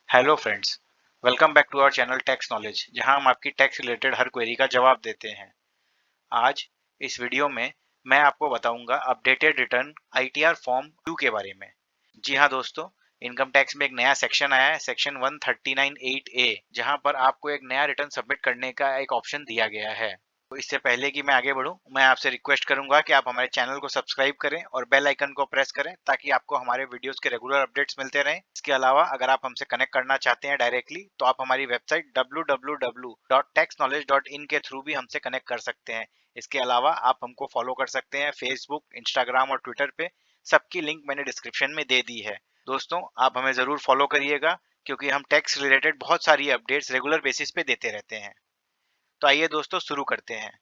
Hello friends, welcome back to our channel tax knowledge, जहां हम आपकी टैक्स रिलेटेड हर query का जवाब देते हैं। आज इस वीडियो में मैं आपको बताऊंगा अपडेटेड रिटर्न आईटीआर फॉर्म 2 के बारे में। जी हाँ दोस्तों, इनकम टैक्स में एक नया सेक्शन आया है, सेक्शन 139(8)(a, जहां पर आपको एक नया रिटर्न सबमिट करने का एक ऑप्शन दिया गया है। तो इससे पहले कि मैं आगे बढ़ूं, मैं आपसे रिक्वेस्ट करूंगा कि आप हमारे चैनल को सब्सक्राइब करें और बेल आइकन को प्रेस करें ताकि आपको हमारे वीडियोस के रेगुलर अपडेट्स मिलते रहें। इसके अलावा अगर आप हमसे कनेक्ट करना चाहते हैं डायरेक्टली, तो आप हमारी वेबसाइट www.taxknowledge.in के थ्रू भी हमसे कनेक्ट कर सकते हैं। इसके अलावा आप हमको फॉलो कर सकते हैं फेसबुक, इंस्टाग्राम और ट्विटर पे। सबकी लिंक मैंने डिस्क्रिप्शन में दे दी है। दोस्तों, आप हमें ज़रूर फॉलो करिएगा, क्योंकि हम टैक्स रिलेटेड बहुत सारी अपडेट्स रेगुलर बेसिस पे देते रहते हैं। तो आइए दोस्तों, शुरू करते हैं।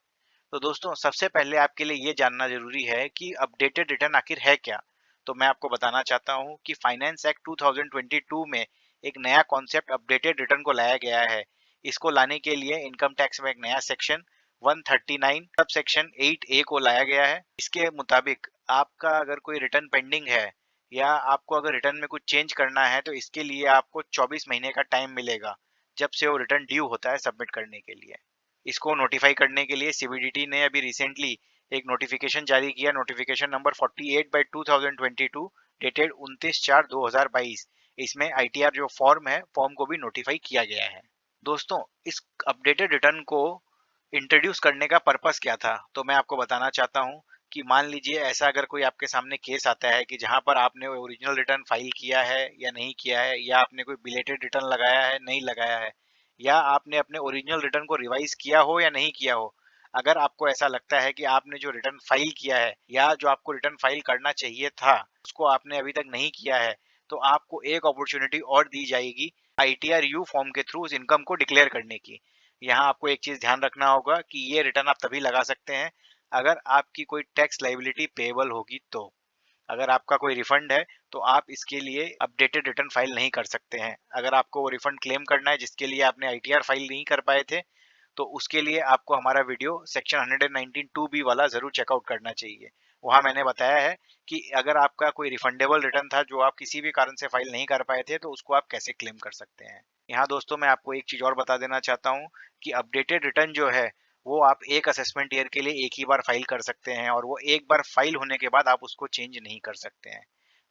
तो दोस्तों, सबसे पहले आपके लिए ये जानना जरूरी है कि अपडेटेड रिटर्न आखिर है क्या। तो मैं आपको बताना चाहता हूँ कि फाइनेंस एक्ट 2022 में एक नया कॉन्सेप्ट अपडेटेड रिटर्न को लाया गया है। इसको लाने के लिए इनकम टैक्स में एक नया सेक्शन 139 सब सेक्शन 8A को लाया गया है। इसके मुताबिक आपका अगर कोई रिटर्न पेंडिंग है या आपको अगर रिटर्न में कुछ चेंज करना है, तो इसके लिए आपको 24 महीने का टाइम मिलेगा, जब से वो रिटर्न ड्यू होता है सबमिट करने के लिए। इसको नोटिफाई करने के लिए सीबीडीटी ने अभी रिसेंटली एक नोटिफिकेशन जारी किया, नोटिफिकेशन नंबर 48/2022, डेटेड 29/4/2022। इसमें आईटीआर जो फॉर्म है, फॉर्म को भी नोटिफाई किया गया है। दोस्तों, इस अपडेटेड रिटर्न को इंट्रोड्यूस करने का पर्पस क्या था, तो मैं आपको बताना चाहता हूँ कि मान लीजिए ऐसा अगर कोई आपके सामने केस आता है कि जहां पर आपने ओरिजिनल रिटर्न फाइल किया है या नहीं किया है, या आपने कोई बिलेटेड रिटर्न लगाया है नहीं लगाया है, या आपने अपने ओरिजिनल रिटर्न को रिवाइज किया हो या नहीं किया हो। अगर आपको ऐसा लगता है कि आपने जो रिटर्न फाइल किया है या जो आपको रिटर्न फाइल करना चाहिए था उसको आपने अभी तक नहीं किया है, तो आपको एक अपॉर्चुनिटी और दी जाएगी आईटीआर यू फॉर्म के थ्रू उस इनकम को डिक्लेयर करने की। यहाँ आपको एक चीज ध्यान रखना होगा कि ये रिटर्न आप तभी लगा सकते हैं अगर आपकी कोई टैक्स लाइबिलिटी पेएबल होगी। तो अगर आपका कोई रिफंड है, तो आप इसके लिए अपडेटेड रिटर्न फाइल नहीं कर सकते हैं। अगर आपको वो रिफंड क्लेम करना है जिसके लिए आपने आईटीआर फाइल नहीं कर पाए थे, तो उसके लिए आपको हमारा वीडियो सेक्शन 119(2)B वाला जरूर चेकआउट करना चाहिए। वहां मैंने बताया है कि अगर आपका कोई रिफंडेबल रिटर्न था जो आप किसी भी कारण से फाइल नहीं कर पाए थे, तो उसको आप कैसे क्लेम कर सकते हैं। यहाँ दोस्तों, मैं आपको एक चीज और बता देना चाहता हूँ कि अपडेटेड रिटर्न जो है वो आप एक असेसमेंट ईयर के लिए एक ही बार फाइल कर सकते हैं, और वो एक बार फाइल होने के बाद आप उसको चेंज नहीं कर सकते हैं।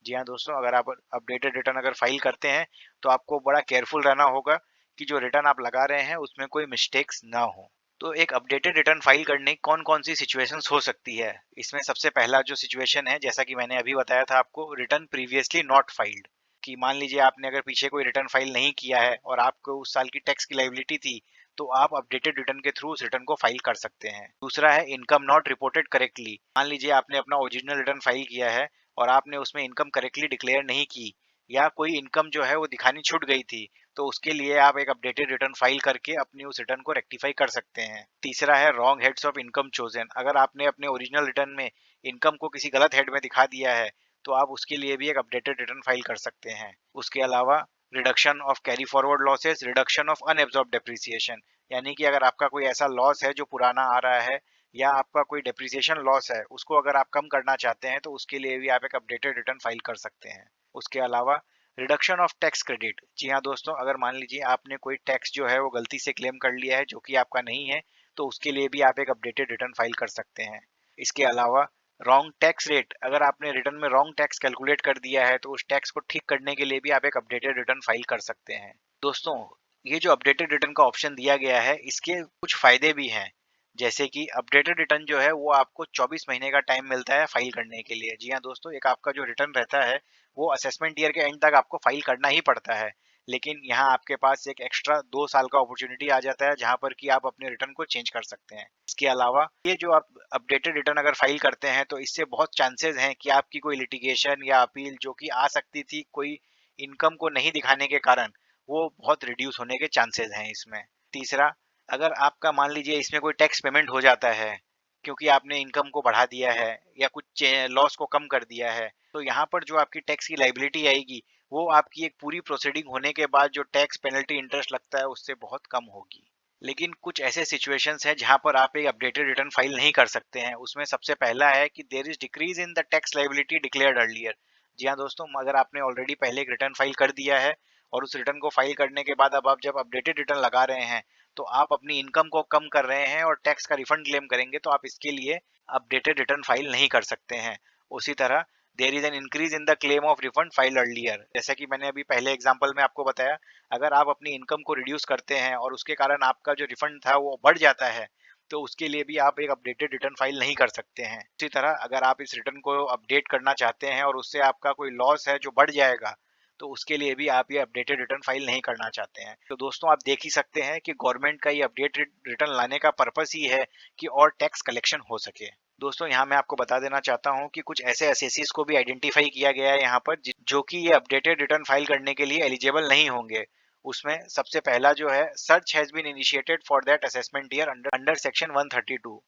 जी हाँ दोस्तों, अगर आप अपडेटेड रिटर्न अगर फाइल करते हैं, तो आपको बड़ा केयरफुल रहना होगा कि जो रिटर्न आप लगा रहे हैं उसमें कोई मिस्टेक्स ना हो। तो एक अपडेटेड रिटर्न फाइल करने की कौन कौन सी सिचुएशंस हो सकती है, इसमें सबसे पहला जो सिचुएशन है, जैसा कि मैंने अभी बताया था आपको, रिटर्न प्रीवियसली नॉट फाइल्ड। कि मान लीजिए आपने अगर पीछे कोई रिटर्न फाइल नहीं किया है और आपको उस साल की टैक्स की लायबिलिटी थी, तो आप अपडेटेड रिटर्न के थ्रू उस रिटर्न को फाइल कर सकते हैं। दूसरा है इनकम नॉट रिपोर्टेड करेक्टली। मान लीजिए आपने अपना ओरिजिनल रिटर्न फाइल किया है और आपने उसमें इनकम करेक्टली डिक्लेयर नहीं की, या कोई इनकम जो है वो दिखानी छूट गई थी, तो उसके लिए आप एक अपडेटेड रिटर्न फाइल करके अपनी उस रिटर्न को रेक्टिफाई कर सकते हैं। तीसरा है wrong heads of income chosen. अगर आपने अपने ओरिजिनल रिटर्न में इनकम को किसी गलत हेड में दिखा दिया है, तो आप उसके लिए भी एक अपडेटेड रिटर्न फाइल कर सकते हैं। उसके अलावा reduction of carry forward losses, reduction of unabsorbed depreciation. यानी कि अगर आपका कोई ऐसा लॉस है जो पुराना आ रहा है, या आपका कोई डेप्रिसिएशन लॉस है, उसको अगर आप कम करना चाहते हैं, तो उसके लिए भी आप एक अपडेटेड रिटर्न फाइल कर सकते हैं। उसके अलावा रिडक्शन ऑफ टैक्स क्रेडिट। जी हाँ दोस्तों, अगर मान लीजिए आपने कोई टैक्स जो है वो गलती से क्लेम कर लिया है जो कि आपका नहीं है, तो उसके लिए भी आप एक अपडेटेड रिटर्न फाइल कर सकते हैं। इसके अलावा रॉन्ग टैक्स रेट। अगर आपने रिटर्न में रॉन्ग टैक्स कैलकुलेट कर दिया है, तो उस टैक्स को ठीक करने के लिए भी आप एक अपडेटेड रिटर्न फाइल कर सकते हैं। दोस्तों, ये जो अपडेटेड रिटर्न का ऑप्शन दिया गया है, इसके कुछ फायदे भी हैं। जैसे कि अपडेटेड रिटर्न जो है वो आपको 24 महीने का टाइम मिलता है फाइल करने के लिए। जी हाँ दोस्तों, एक आपका जो रिटर्न रहता है वो असेसमेंट ईयर के एंड तक आपको फाइल करना ही पड़ता है, लेकिन यहाँ आपके पास एक एक्स्ट्रा 2 साल का अपॉर्चुनिटी आ जाता है जहाँ पर कि आप अपने रिटर्न को चेंज कर सकते हैं। इसके अलावा ये जो आप अपडेटेड रिटर्न अगर फाइल करते हैं, तो इससे बहुत चांसेस हैं कि आपकी कोई लिटिगेशन या अपील जो कि आ सकती थी कोई इनकम को नहीं दिखाने के कारण, वो बहुत रिड्यूस होने के चांसेस हैं इसमें। तीसरा, अगर आपका मान लीजिए इसमें कोई टैक्स पेमेंट हो जाता है क्योंकि आपने इनकम को बढ़ा दिया है या कुछ लॉस को कम कर दिया है, तो यहाँ पर जो आपकी टैक्स की लाइबिलिटी आएगी, वो आपकी एक पूरी प्रोसीडिंग होने के बाद जो टैक्स पेनल्टी इंटरेस्ट लगता है उससे बहुत कम होगी। लेकिन कुछ ऐसे सिचुएशंस हैं जहां पर आप एक अपडेटेड रिटर्न फाइल नहीं कर सकते हैं। उसमें सबसे पहला है कि there is decrease in the tax liability declared earlier. जी हाँ दोस्तों, अगर आपने ऑलरेडी पहले एक रिटर्न फाइल कर दिया है और उस रिटर्न को फाइल करने के बाद अब आप जब अपडेटेड रिटर्न लगा रहे हैं तो आप अपनी इनकम को कम कर रहे हैं और टैक्स का रिफंड क्लेम करेंगे, तो आप इसके लिए अपडेटेड रिटर्न फाइल नहीं कर सकते हैं। उसी तरह there is an increase in the claim of refund file earlier, जैसा कि मैंने अभी पहले एग्जांपल में आपको बताया, अगर आप अपनी इनकम को रिड्यूस करते हैं और उसके कारण आपका जो रिफंड था वो बढ़ जाता है, तो उसके लिए भी आप एक अपडेटेड रिटर्न फाइल नहीं कर सकते हैं। इसी तरह अगर आप इस रिटर्न को अपडेट करना चाहते हैं और उससे आपका कोई लॉस है जो बढ़ जाएगा, तो उसके लिए भी आप ये अपडेटेड रिटर्न फाइल नहीं करना चाहते हैं। तो दोस्तों आप देख ही सकते हैं कि गवर्नमेंट का ये अपडेटेड रिटर्न लाने का पर्पस ही है कि और टैक्स कलेक्शन हो सके। दोस्तों यहाँ मैं आपको बता देना चाहता हूँ कि कुछ ऐसे एसएससीज को भी आइडेंटिफाई किया गया है यहाँ पर जो कि ये अपडेटेड रिटर्न फाइल करने के लिए एलिजिबल नहीं होंगे। उसमें सबसे पहला जो है, search has been initiated for that assessment year under section 132।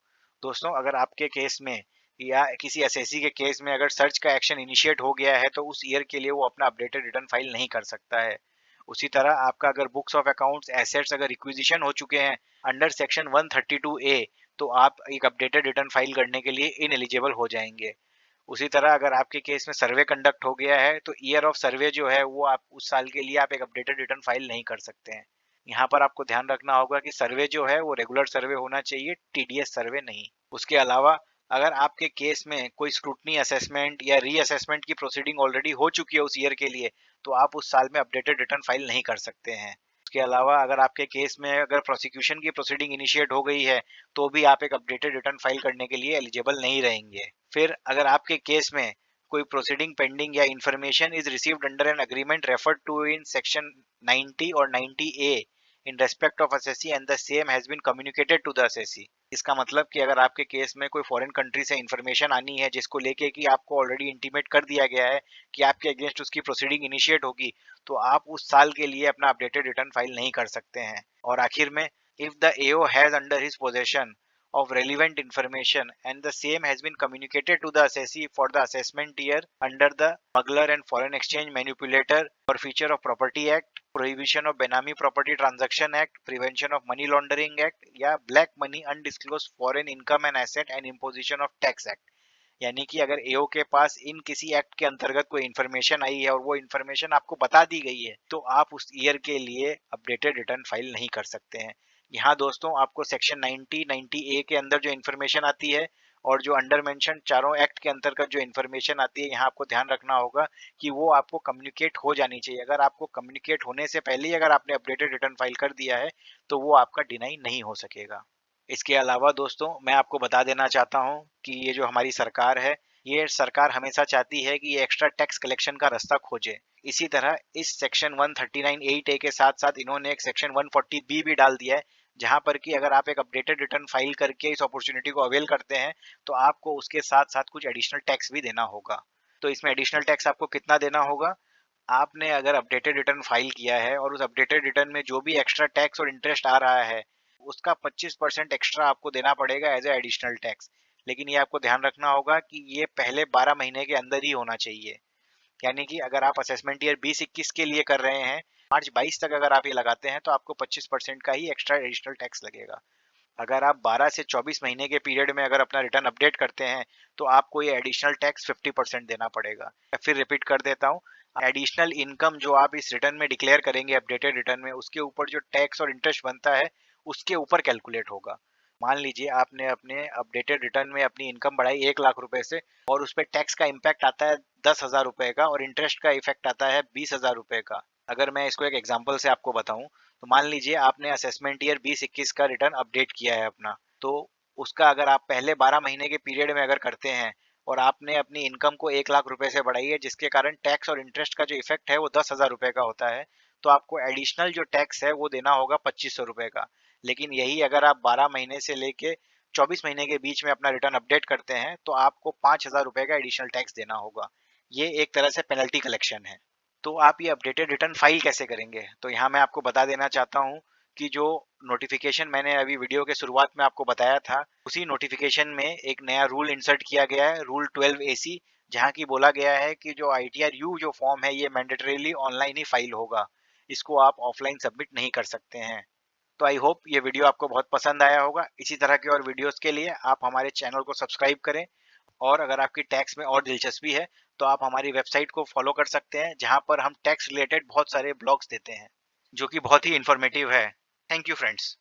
दोस्तों अगर आपके केस में या किसी एसएससी के केस में अगर सर्च का एक्शन इनिशिएट हो गया है तो उस ईयर के लिए वो अपना अपडेटेड रिटर्न फाइल नहीं कर सकता है। उसी तरह आपका अगर बुक्स ऑफ अकाउंट्स एसेट्स अगर रिक्विजिशन हो चुके हैं अंडर सेक्शन 132A, तो आप एक अपडेटेड रिटर्न फाइल करने के लिए इनएलिजिबल हो जाएंगे। उसी तरह अगर आपके केस में सर्वे कंडक्ट हो गया है तो ईयर ऑफ सर्वे जो है वो आप उस साल के लिए आप एक अपडेटेड रिटर्न फाइल नहीं कर सकते हैं। यहाँ पर आपको ध्यान रखना होगा कि सर्वे जो है वो रेगुलर सर्वे होना चाहिए, टीडीएस सर्वे नहीं। उसके अलावा अगर आपके केस में कोई स्क्रूटनी असेसमेंट या रीअसेसमेंट की प्रोसीडिंग ऑलरेडी हो चुकी है उस ईयर के लिए, तो आप उस साल में अपडेटेड रिटर्न फाइल नहीं कर सकते हैं। उसके अलावा अगर आपके केस में अगर प्रोसिक्यूशन की प्रोसीडिंग इनिशिएट हो गई है तो भी आप एक अपडेटेड रिटर्न फाइल करने के लिए एलिजिबल नहीं रहेंगे। फिर अगर आपके केस में कोई प्रोसीडिंग पेंडिंग या information is received under an agreement referred to in section 90 और 90A in respect of assessee and the same has been communicated to the assessee. इसका मतलब कि अगर आपके केस में कोई फॉरेन कंट्री से इंफॉर्मेशन आनी है जिसको लेके कि आपको ऑलरेडी इंटीमेट कर दिया गया है कि आपके अगेंस्ट उसकी प्रोसीडिंग इनिशिएट होगी, तो आप उस साल के लिए अपना अपडेटेड रिटर्न फाइल नहीं कर सकते हैं। और आखिर में, if the AO has under his possession of relevant information and the same has been communicated to the assessee for the assessment year under the smuggler and foreign exchange manipulator or feature of property act, prohibition of benami property transaction act, prevention of money laundering act या black money undisclosed foreign income and asset and imposition of tax act। यानी कि अगर एओ के पास इन किसी act के अंतर्गत कोई information आई है और वो इन्फॉर्मेशन आपको बता दी गई है, तो आप उस ईयर के लिए अपडेटेड रिटर्न फाइल नहीं कर सकते हैं। यहाँ दोस्तों आपको सेक्शन 90, 90A के अंदर जो इन्फॉर्मेशन आती है और जो अंडर मेंशन चारों एक्ट के अंतर्गत जो इन्फॉर्मेशन आती है, यहाँ आपको ध्यान रखना होगा कि वो आपको कम्युनिकेट हो जानी चाहिए। अगर आपको कम्युनिकेट होने से पहले ही अगर आपने अपडेटेड रिटर्न फाइल कर दिया है तो वो आपका डिनाई नहीं हो सकेगा। इसके अलावा दोस्तों मैं आपको बता देना चाहता हूँ कि ये जो हमारी सरकार है, ये सरकार हमेशा चाहती है कि ये एक्स्ट्रा टैक्स कलेक्शन का रास्ता खोजे। इसी तरह इस सेक्शन 139(8)A के साथ साथ इन्होंने एक सेक्शन 140B भी डाल दिया है, जहां पर कि अगर आप एक अपडेटेड रिटर्न फाइल करके इस अपॉर्चुनिटी को अवेल करते हैं तो आपको उसके साथ साथ कुछ एडिशनल टैक्स भी देना होगा। तो इसमें एडिशनल टैक्स आपको कितना देना होगा? आपने अगर अपडेटेड रिटर्न फाइल किया है और उस अपडेटेड रिटर्न में जो भी एक्स्ट्रा टैक्स और इंटरेस्ट आ रहा है उसका 25% एक्स्ट्रा आपको देना पड़ेगा एज ए एडिशनल टैक्स। लेकिन ये आपको ध्यान रखना होगा कि ये पहले 12 महीने के अंदर ही होना चाहिए। यानी कि अगर आप असेसमेंट ईयर 20-21 के लिए कर रहे हैं, मार्च 22 तक अगर आप ये लगाते हैं तो आपको 25% का ही एक्स्ट्रा एडिशनल टैक्स लगेगा। अगर आप 12 से 24 महीने के पीरियड में अगर अपना रिटर्न अपडेट करते हैं तो आपको ये एडिशनल टैक्स 50% देना पड़ेगा। मैं फिर रिपीट कर देता हूँ, एडिशनल इनकम जो आप इस रिटर्न में डिक्लेयर करेंगे अपडेटेड रिटर्न में, उसके ऊपर जो टैक्स और इंटरेस्ट बनता है उसके ऊपर कैलकुलेट होगा। मान लीजिए आपने अपने अपडेटेड रिटर्न में अपनी इनकम बढ़ाई 1 लाख रुपए से और उस पर टैक्स का इम्पैक्ट आता है 10,000 रुपए का और इंटरेस्ट का इफेक्ट आता है 20,000 रुपए का। अगर मैं इसको एक एग्जाम्पल से आपको बताऊं तो मान लीजिए आपने असेसमेंट ईयर 20-21 का रिटर्न अपडेट किया है अपना, तो उसका अगर आप पहले 12 महीने के पीरियड में अगर करते हैं और आपने अपनी इनकम को 1 लाख रुपए से बढ़ाई है जिसके कारण टैक्स और इंटरेस्ट का जो इफेक्ट है वो 10,000 रुपए का होता है, तो आपको एडिशनल जो टैक्स है वो देना होगा 2500 रुपए का। लेकिन यही अगर आप 12 महीने से लेके 24 महीने के बीच में अपना रिटर्न अपडेट करते हैं तो आपको 5,000 रुपए का एडिशनल टैक्स देना होगा। ये एक तरह से पेनल्टी कलेक्शन है। तो आप ये अपडेटेड रिटर्न फाइल कैसे करेंगे? तो यहाँ मैं आपको बता देना चाहता हूँ कि जो नोटिफिकेशन मैंने अभी वीडियो के शुरुआत में आपको बताया था, उसी नोटिफिकेशन में एक नया रूल इंसर्ट किया गया है, रूल 12AC, जहाँ की बोला गया है कि जो ITR-U जो फॉर्म है ये मैंडेटरीली ऑनलाइन ही फाइल होगा, इसको आप ऑफलाइन सबमिट नहीं कर सकते हैं। तो आई होप ये वीडियो आपको बहुत पसंद आया होगा। इसी तरह के और वीडियोस के लिए आप हमारे चैनल को सब्सक्राइब करें और अगर आपकी टैक्स में और दिलचस्पी है तो आप हमारी वेबसाइट को फॉलो कर सकते हैं, जहाँ पर हम टैक्स रिलेटेड बहुत सारे ब्लॉग्स देते हैं, जो कि बहुत ही इन्फॉर्मेटिव है। Thank you friends.